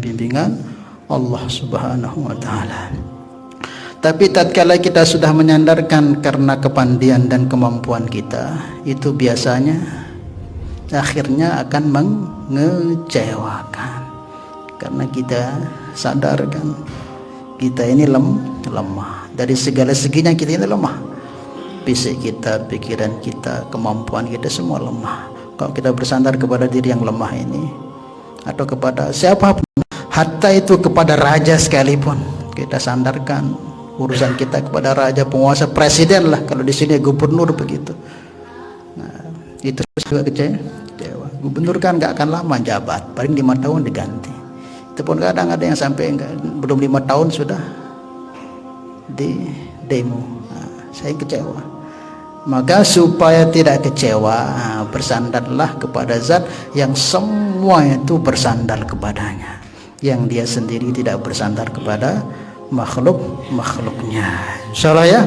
bimbingan Allah Subhanahu wa taala. Tapi tatkala kita sudah menyandarkan karena kepandian dan kemampuan kita, itu biasanya akhirnya akan mengecewakan. Karena kita sadarkan kita ini lemah. Dari segala seginya kita ini lemah. Fisik kita, pikiran kita, kemampuan kita semua lemah. Kalau kita bersandar kepada diri yang lemah ini, atau kepada siapapun, hatta itu kepada raja sekalipun, kita sandarkan urusan kita kepada raja, penguasa, presiden lah, kalau di sini gubernur begitu. Nah, itu juga kecewa. Gubernur kan nggak akan lama jabat, paling 5 tahun diganti. Itu pun kadang ada yang sampai belum 5 tahun sudah di demo. Nah, saya kecewa. Maka supaya tidak kecewa, bersandarlah kepada zat yang semua itu bersandar kepadanya, yang dia sendiri tidak bersandar kepada makhluknya. Insyaallah ya.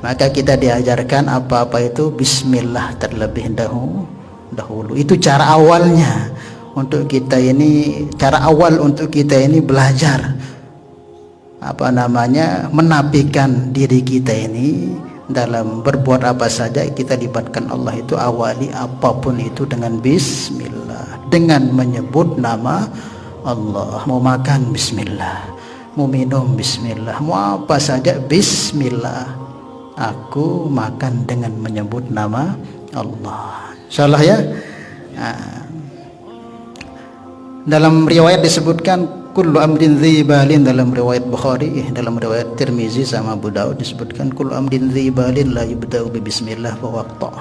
Maka kita diajarkan apa-apa itu bismillah terlebih dahulu. Itu cara awalnya untuk kita ini, cara awal untuk kita ini belajar menapikan diri kita ini dalam berbuat apa saja kita libatkan Allah. Itu awali apapun itu dengan bismillah, dengan menyebut nama Allah. Mau makan bismillah, mau minum bismillah, mau apa saja bismillah. Aku makan dengan menyebut nama Allah. Insyaallah ya. Dalam riwayat disebutkan kullu amrin dzibalin, dalam riwayat Bukhari, dalam riwayat Tirmizi sama Abu Daud disebutkan kullu amrin dzibalin la yubda'u bi bismillah fa waqta'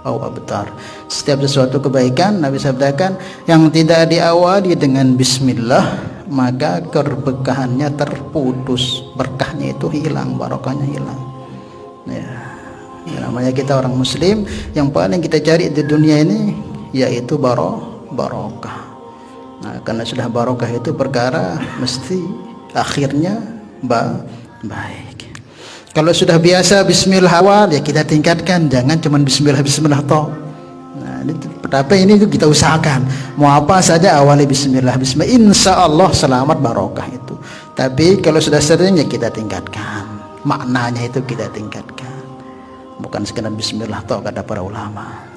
au abtar. Setiap sesuatu kebaikan, Nabi sabdakan, yang tidak diawali dengan bismillah maka keberkahannya terputus, berkahnya itu hilang, barokahnya hilang. Ya, namanya kita orang muslim, yang paling kita cari di dunia ini yaitu barokah. Nah, karena sudah barokah itu perkara mesti akhirnya baik. Kalau sudah biasa bismillah awal, ya kita tingkatkan, jangan cuma bismillah toh. Nah, tapi ini kita usahakan mau apa saja awali bismillah, insya Allah selamat barokah itu. Tapi kalau sudah sering ya kita tingkatkan, maknanya itu kita tingkatkan, bukan sekedar bismillah toh kata para ulama.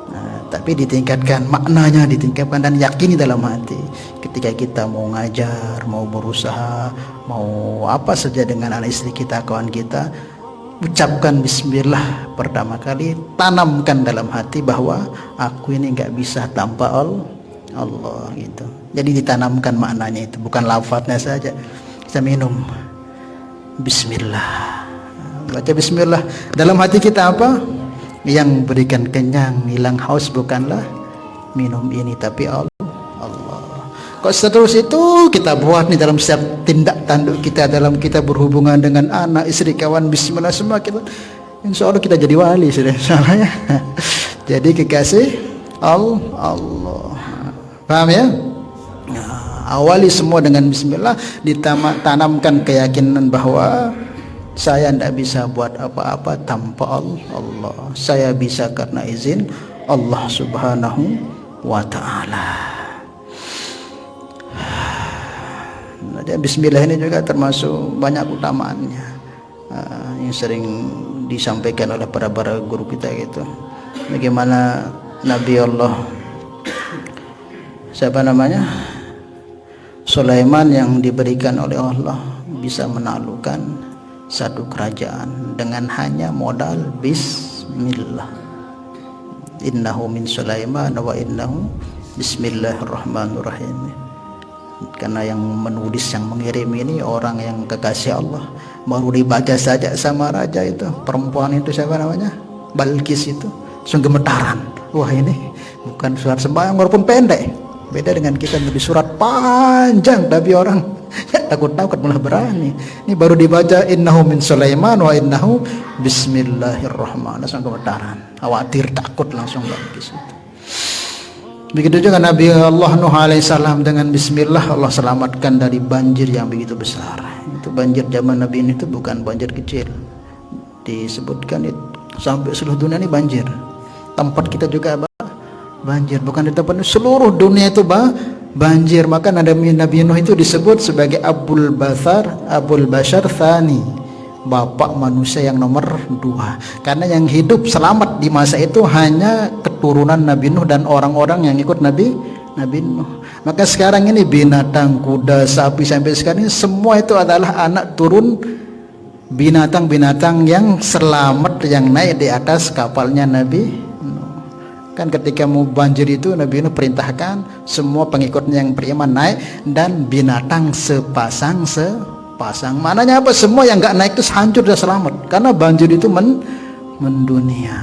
Nah, tapi ditingkatkan, maknanya ditingkatkan, dan yakini dalam hati ketika kita mau ngajar, mau berusaha, mau apa saja dengan anak istri kita, kawan kita, ucapkan bismillah pertama kali, tanamkan dalam hati bahwa aku ini nggak bisa tanpa Allah gitu. Jadi ditanamkan maknanya itu, bukan lafadznya saja. Kita minum bismillah, baca bismillah dalam hati kita, apa yang berikan kenyang, hilang haus bukanlah minum ini tapi Allah. Kok seterus itu kita buat nih dalam setiap tindak tanduk kita, dalam kita berhubungan dengan anak, istri, kawan, bismillah semua kita, insya Allah kita jadi wali sudah, ya. Jadi kekasih Allah. Paham ya? Nah, awali semua dengan bismillah, ditanamkan keyakinan bahwa saya tidak bisa buat apa-apa tanpa Allah. Saya bisa karena izin Allah Subhanahu wa ta'ala. Nah, bismillah ini juga termasuk banyak utamaannya, yang sering disampaikan oleh para guru kita gitu. Bagaimana Nabi Allah Sulaiman yang diberikan oleh Allah bisa menaklukkan satu kerajaan dengan hanya modal bismillah. Innahu min Sulaiman wa innahu bismillahirrahmanirrahim. Karena yang menulis, yang mengirim ini orang yang kekasih Allah. Baru dibaca saja sama raja itu, perempuan itu siapa namanya, Balkis itu, langsung gemetaran. Wah, ini bukan surat sembahyang walaupun pendek, beda dengan kita lebih surat panjang, tapi orang takut-takut malah berani. Ini baru dibaca innahu min Sulaiman wa innahu bismillahirrahmanirrahim, langsung gemetaran, khawatir, takut, langsung Balkis itu. Begitu juga Nabi Allah Nuh alaihissalam, dengan bismillah Allah selamatkan dari banjir yang begitu besar. Itu banjir zaman Nabi ini itu bukan banjir kecil, disebutkan itu sampai seluruh dunia ini banjir. Tempat kita juga banjir, bukan di tempat seluruh dunia itu banjir. Maka Nabi Nuh itu disebut sebagai Abul Bashar Tsani, bapak manusia yang nomor 2, karena yang hidup selamat di masa itu hanya keturunan Nabi Nuh dan orang-orang yang ikut Nabi Nuh. Maka sekarang ini binatang, kuda, sapi sampai sekarang ini semua itu adalah anak turun binatang-binatang yang selamat, yang naik di atas kapalnya Nabi. Kan ketika mau banjir itu Nabi Nuh perintahkan semua pengikutnya yang beriman naik, dan binatang sepasang. Maknanya apa? Semua yang nggak naik itu hancur dan selamat, karena banjir itu mendunia.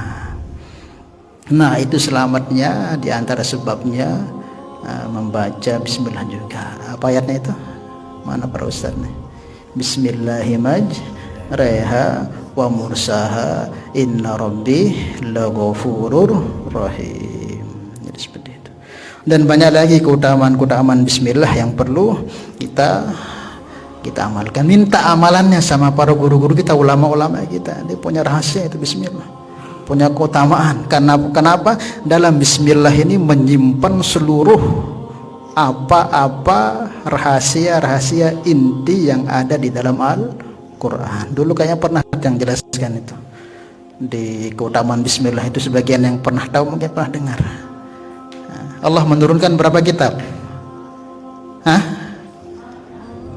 Nah, itu selamatnya, di antara sebabnya membaca bismillah juga. Apa ayatnya itu? Mana para ustadznya? Bismillahirrahmanirrahim wa mursaha inna rabbi laghafurur rahim. Jadi seperti itu. Dan banyak lagi keutamaan bismillah yang perlu kita amalkan. Minta amalannya sama para guru-guru kita, ulama-ulama kita. Dia punya rahasia itu bismillah, punya keutamaan. Kenapa? Dalam bismillah ini menyimpan seluruh apa-apa rahasia-rahasia inti yang ada di dalam Al-Quran. Dulu kayaknya pernah yang jelaskan itu di keutamaan bismillah itu, sebagian yang pernah tahu mungkin pernah dengar. Allah menurunkan berapa kitab?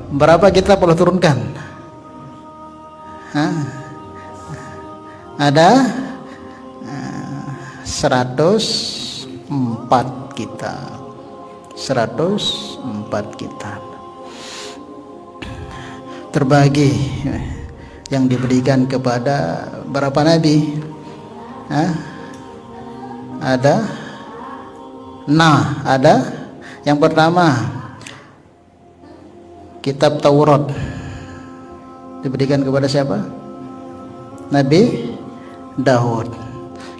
Berapa kitab Allah turunkan? Ada 104 kitab. 104 kitab terbagi yang diberikan kepada berapa nabi? Ada yang pertama kitab Taurat diberikan kepada siapa? Nabi Daud.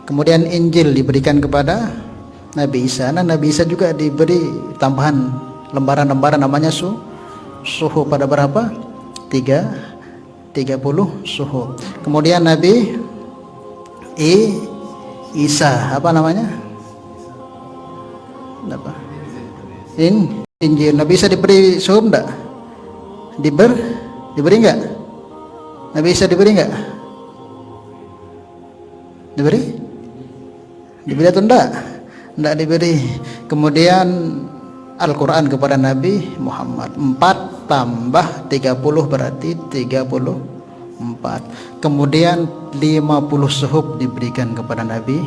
Kemudian Injil diberikan kepada Nabi Isa. Nah, Nabi Isa juga diberi tambahan lembaran-lembaran namanya suhuf pada berapa? 30 suhuf. Kemudian Nabi Isa apa namanya? Injil. Nabi Isa diberi suhuf enggak? Diberi enggak? Nabi Isa diberi enggak? Diberi atau enggak? Enggak diberi. Kemudian Al-Quran kepada Nabi Muhammad 4 tambah 30 berarti 34. Kemudian 50 suhuf diberikan kepada Nabi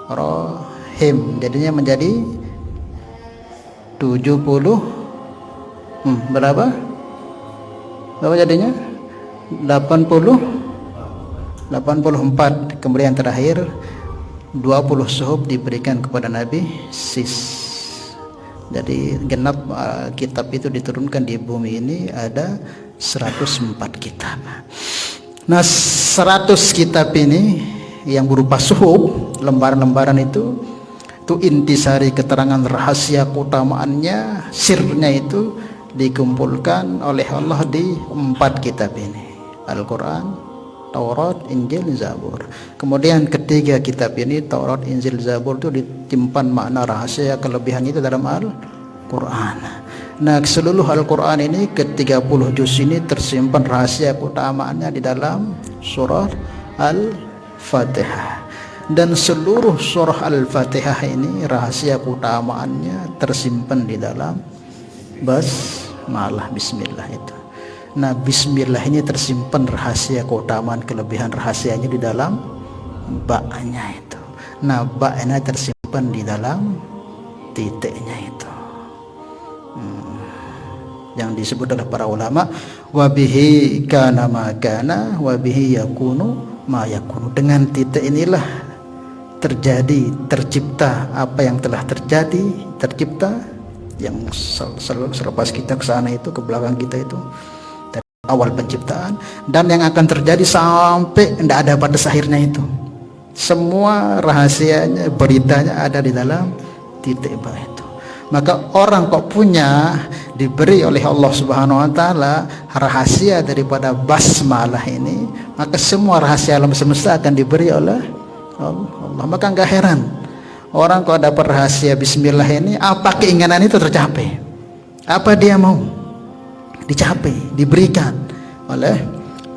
Ibrahim, jadinya menjadi 70 berapa jadinya? 84. Kemudian terakhir 20 suhuf diberikan kepada Nabi Sis. Jadi genap kitab itu diturunkan di bumi ini ada 104 kitab. Nah, 100 kitab ini yang berupa suhuf, lembaran-lembaran itu intisari keterangan rahasia keutamaannya, sirnya itu dikumpulkan oleh Allah di 4 kitab ini, Al-Quran, Taurat, Injil, Zabur. Kemudian ketiga kitab ini, Taurat, Injil, Zabur, itu ditimpan makna rahasia kelebihan itu dalam Al-Quran. Nah, seluruh Al-Quran ini ke-30 juz ini tersimpan rahasia keutamaannya di dalam surah Al-Fatihah. Dan seluruh surah Al-Fatihah ini rahasia keutamaannya tersimpan di dalam basmalah, bismillah itu. Nah, bismillah ini tersimpan rahasia keutamaan kelebihan rahasianya di dalam ba-nya itu. Nah, ba-nya tersimpan di dalam titiknya itu. Yang disebut oleh para ulama, wabihi kana ma kana wabihi yakunu ma yakunu. Dengan titik inilah tercipta apa yang telah tercipta yang selepas kita ke sana itu, ke belakang kita itu, awal penciptaan, dan yang akan terjadi sampai tidak ada batas akhirnya itu. Semua rahasianya, beritanya ada di dalam titik ba itu. Maka orang kok punya, diberi oleh Allah Subhanahu wa taala rahasia daripada basmalah ini, maka semua rahasia alam semesta akan diberi oleh Allah. Maka enggak heran Orang kalau dapat rahasia bismillah ini, apa keinginan itu tercapai, apa dia mau dicapai, diberikan oleh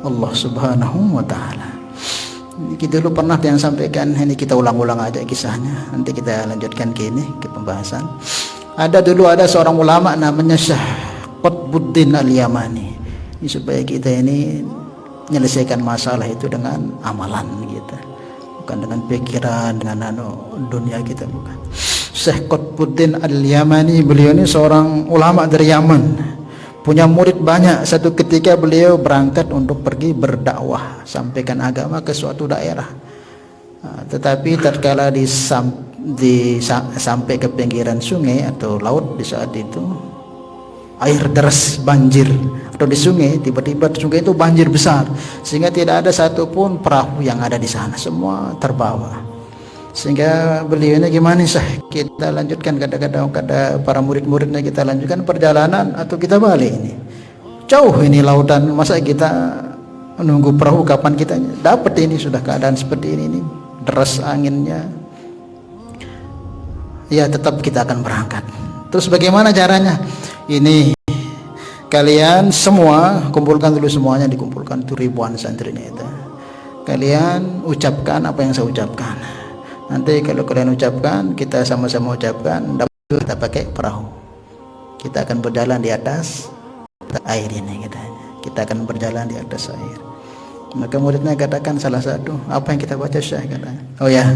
Allah Subhanahu wa Ta'ala. Kita dulu pernah yang sampaikan, ini kita ulang-ulang aja kisahnya, nanti kita lanjutkan ke ini, ke pembahasan. Dulu ada seorang ulama namanya Syekh Qutbuddin Al-Yamani. Ini supaya kita ini menyelesaikan masalah itu dengan amalan gitu, bukan dengan pikiran, dengan dunia kita, bukan. Syekh Qutbuddin Al-Yamani, beliau ini seorang ulama dari Yaman, punya murid banyak. Satu ketika beliau berangkat untuk pergi berdakwah, sampaikan agama ke suatu daerah. Tetapi tatkala sampai ke pinggiran sungai atau laut, di saat itu air deras, banjir, atau di sungai tiba-tiba sungai itu banjir besar sehingga tidak ada satupun perahu yang ada di sana, semua terbawa. Sehingga beliau ini gimana sih, kita lanjutkan, kadang-kadang kata para murid-muridnya, kita lanjutkan perjalanan atau kita balik, ini jauh ini lautan, masa kita menunggu perahu, kapan kita dapat ini, sudah keadaan seperti ini deras anginnya. Ya tetap kita akan berangkat. Terus bagaimana caranya? Ini kalian semua kumpulkan dulu, semuanya dikumpulkan itu ribuan santrinya itu. Kalian ucapkan apa yang saya ucapkan. Nanti kalau kalian ucapkan, kita sama-sama ucapkan, kita pakai perahu. Kita akan berjalan di atas air ini, kita akan berjalan di atas air. Maka muridnya katakan salah satu, apa yang kita baca Syekh, katanya. Oh ya,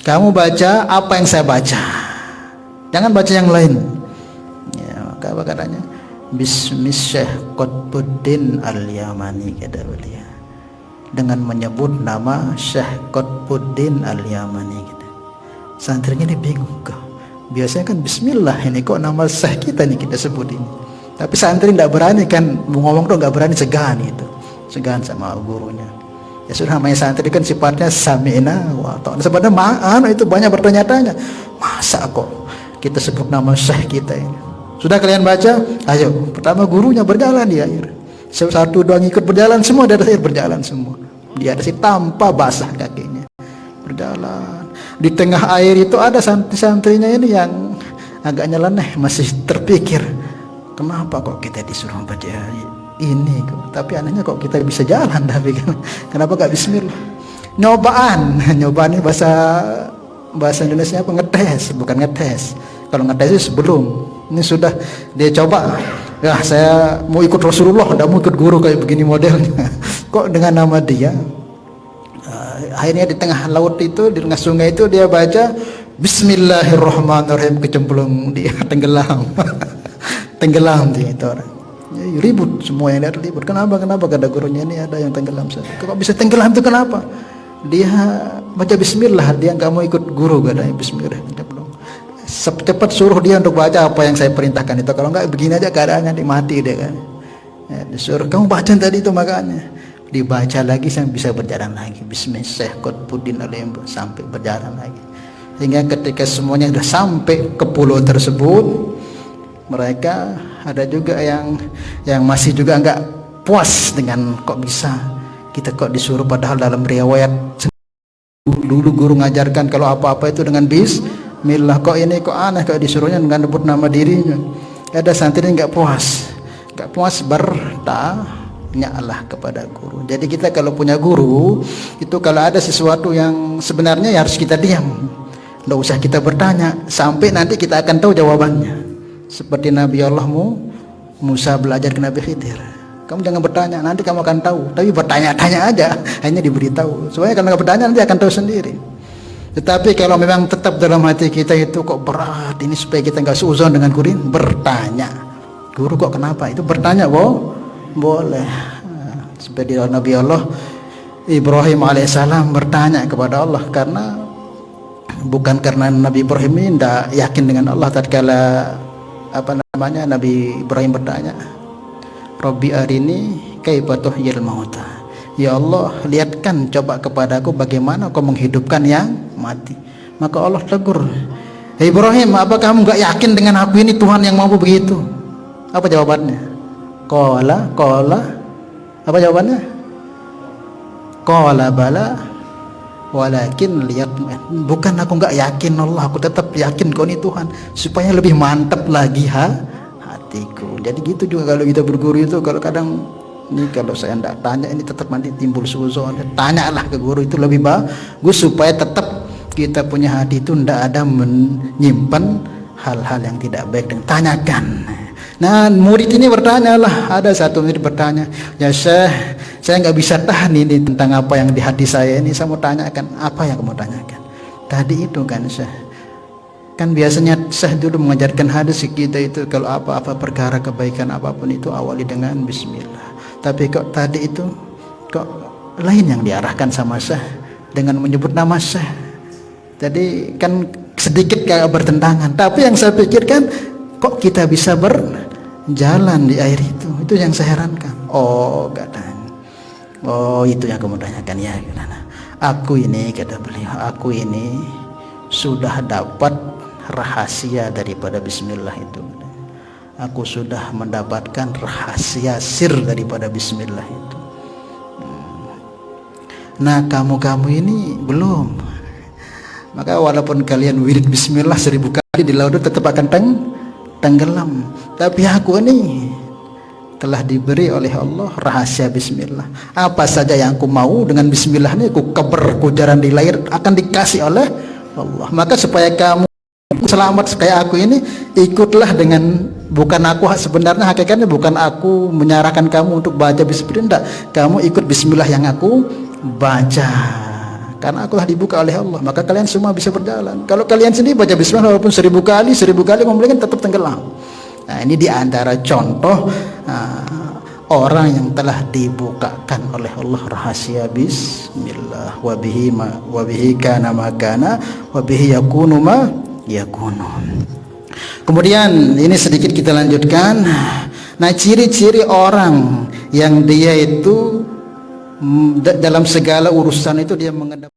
kamu baca apa yang saya baca, jangan baca yang lain. Ya, maka apa katanya? Bismillah Syekh Qutbuddin Al-Yamani, kata beliau, dengan menyebut nama Syekh Qutbuddin Al-Yamani gitu. Santrinya ini bingung kok. Biasanya kan bismillah, ini kok nama Syekh kita nih kita sebut ini. Tapi santri tidak berani kan, ngomong tuh nggak berani, segan itu. Segan sama gurunya. Ya sudah, namanya santri kan sifatnya sami'na wa ta'na. Sebenarnya itu banyak bertanya-tanya, masa kok kita sebut nama Syekh kita ini. Sudah kalian baca, ayo. Pertama gurunya berjalan di air. Satu dua ngikut berjalan semua, dari air berjalan semua. Dia ada sih tanpa basah kakinya, berjalan. Di tengah air itu ada santri-santrinya ini yang agak nyeleneh, masih terpikir, kenapa kok kita disuruh baca ini kok? Tapi anehnya kok kita bisa jalan, tapi kenapa gak bismillah? Nyobaan ini bahasa Indonesia apa? Ngetes, bukan ngetes. Kalau ngetes itu sebelum. Ini sudah dia coba. Ya, saya mau ikut Rasulullah, tidak mau ikut guru kayak begini modelnya. Kok dengan nama dia? Akhirnya di tengah laut itu, di tengah sungai itu dia baca Bismillahirrahmanirrahim, kecemplung, dia tenggelam. Tenggelam dia itu orang. Ya, ribut semua yang lihat, ribut. Kenapa kata gurunya, ini ada yang tenggelam. Kok bisa tenggelam itu kenapa? Dia baca bismillah, dia nggak mau ikut guru, katanya bismillah. Cepat suruh dia untuk baca apa yang saya perintahkan itu, kalau enggak begini aja keadaannya, mati dia kan. Ya, disuruh kamu baca tadi itu, makanya dibaca lagi sampai bisa berjalan lagi. Bismillah Syekh Qutbuddin Al-Yamani sampai berjalan lagi. Sehingga ketika semuanya sudah sampai ke pulau tersebut, mereka ada juga yang masih juga enggak puas dengan kok bisa kita kok disuruh, padahal dalam riwayat dulu guru ngajarkan kalau apa-apa itu dengan bismillah, kok ini kok aneh, kok disuruhnya dengan nyebut nama dirinya. Ada santri nggak puas bertanyalah kepada guru. Jadi kita kalau punya guru itu, kalau ada sesuatu yang sebenarnya ya harus kita diam, nggak usah kita bertanya sampai nanti kita akan tahu jawabannya. Seperti Nabi Allah Musa belajar ke Nabi Khidir, kamu jangan bertanya, nanti kamu akan tahu. Tapi bertanya-tanya aja, hanya diberitahu. Soalnya kalau nggak bertanya nanti akan tahu sendiri. Tetapi kalau memang tetap dalam hati kita itu kok berat ini, supaya kita nggak suuzon dengan guru, bertanya, guru kok kenapa itu, bertanya boleh. Seperti Nabi Allah Ibrahim alaihissalam bertanya kepada Allah, karena bukan karena Nabi Ibrahim ini tidak yakin dengan Allah. Tatkala Nabi Ibrahim bertanya, Rabbi arini kaifa tuhyil mauta, ya Allah lihatkan coba kepadaku bagaimana kau menghidupkan yang mati. Maka Allah tegur, hey Ibrahim, apa kamu gak yakin dengan aku ini Tuhan yang mampu begitu? Apa jawabannya? Qala apa jawabannya? Qala bala walakin bukan aku nggak yakin Allah, aku tetap yakin kau ini Tuhan, supaya lebih mantap lagi hatiku. Jadi gitu juga kalau kita berguru itu, kalau kadang ini kalau saya tidak tanya ini tetap nanti timbul suzon, tanyalah ke guru itu lebih bagus supaya tetap kita punya hati itu tidak ada menyimpan hal-hal yang tidak baik, dan tanyakan. Nah, murid ini bertanya lah, ada satu murid bertanya, ya Syekh, saya nggak bisa tahan ini tentang apa yang di hati saya ini, saya mau tanyakan. Apa yang kamu tanyakan? Tadi itu kan Syekh, kan biasanya Syekh dulu mengajarkan hadis kita itu, kalau apa-apa perkara kebaikan apapun itu awali dengan bismillah. Tapi kok tadi itu kok lain yang diarahkan sama Syekh dengan menyebut nama Syekh. Jadi kan sedikit kayak bertentangan, tapi yang saya pikirkan, kok kita bisa berjalan di air itu yang saya herankan. Oh katanya, oh itu yang kamu tanyakan ya. Aku ini, kata beliau, aku ini sudah dapat rahasia daripada bismillah itu. Aku sudah mendapatkan rahasia sir daripada bismillah itu. Nah kamu ini belum. Maka walaupun kalian wirid bismillah 1000 kali di laut tetap akan tenggelam. Tapi aku ini telah diberi oleh Allah rahasia bismillah. Apa saja yang aku mau dengan bismillah ini, aku keber kujaran di lahir akan dikasih oleh Allah. Maka supaya kamu selamat kayak aku ini, ikutlah dengan, bukan aku sebenarnya hakikatnya bukan aku menyarankan kamu untuk baca bismillah, enggak. Kamu ikut bismillah yang aku baca, karena aku telah dibuka oleh Allah, maka kalian semua bisa berjalan. Kalau kalian sendiri baca bismillah walaupun 1000 kali ngomongin tetap tenggelam. Nah ini diantara contoh orang yang telah dibukakan oleh Allah rahasia bismillah. Wabihi kana ma kana, wabihi yakunu ma yakunu. Kemudian ini sedikit kita lanjutkan. Nah ciri-ciri orang yang dia itu dalam segala urusan itu dia menghadap